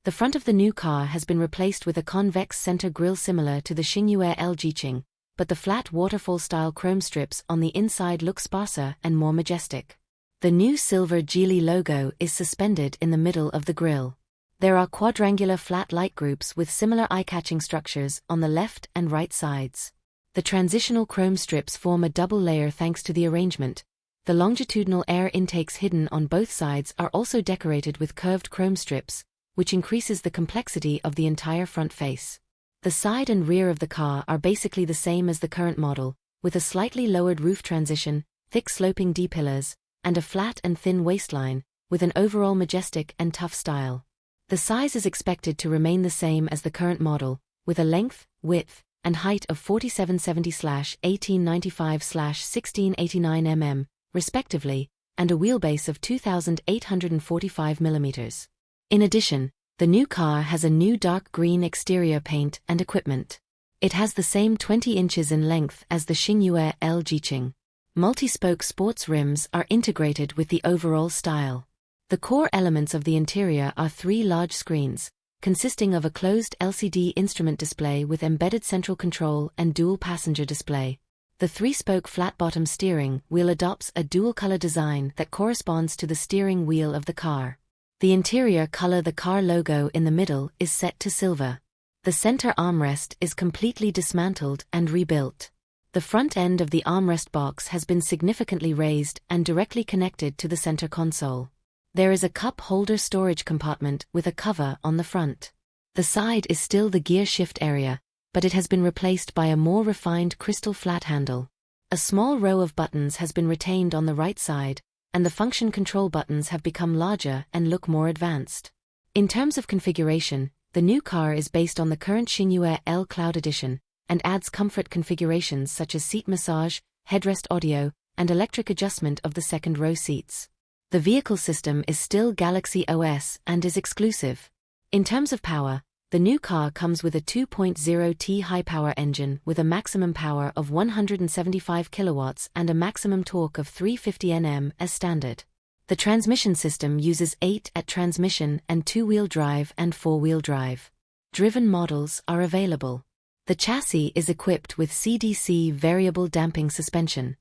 The front of the new car has been replaced with a convex center grille similar to the Xingyue L Zhiqing, but the flat waterfall-style chrome strips on the inside look sparser and more majestic. The new silver gearshift logo is suspended in the middle of the grille. There are quadrangular flat light groups with similar eye-catching structures on the left and right sides. The transitional chrome strips form a double layer thanks to the arrangement. The longitudinal air intakes hidden on both sides are also decorated with curved chrome strips, which increases the complexity of the entire front face. The side and rear of the car are basically the same as the current model, with a slightly lowered roof transition, thick sloping D-pillars, and a flat and thin waistline, with an overall majestic and tough style. The size is expected to remain the same as the current model, with a length, width, and height of 4770/1895/1689 mm, respectively, and a wheelbase of 2,845 mm. In addition, the new car has a new dark green exterior paint and equipment. It has the same 20 inches in length as the Xingyue L Zhiqing. Multi-spoke sports rims are integrated with the overall style. The core elements of the interior are 3 large screens, consisting of a closed LCD instrument display with embedded central control and dual passenger display. The 3-spoke flat-bottom steering wheel adopts a dual-color design that corresponds to the steering wheel of the car. The interior color, the car logo in the middle, is set to silver. The center armrest is completely dismantled and rebuilt. The front end of the armrest box has been significantly raised and directly connected to the center console. There is a cup holder storage compartment with a cover on the front. The side is still the gearshift area, but it has been replaced by a more refined crystal flat handle. A small row of buttons has been retained on the right side, and the function control buttons have become larger and look more advanced. In terms of configuration, the new car is based on the current Xingyue L Cloud Edition, and adds comfort configurations such as seat massage, headrest audio, and electric adjustment of the second row seats. The vehicle system is still Galaxy OS and is exclusive. In terms of power, the new car comes with a 2.0T high-power engine with a maximum power of 175 kilowatts and a maximum torque of 350 Nm as standard. The transmission system uses 8-at transmission and 2-wheel drive and 4-wheel drive. Driven models are available. The chassis is equipped with CDC variable damping suspension.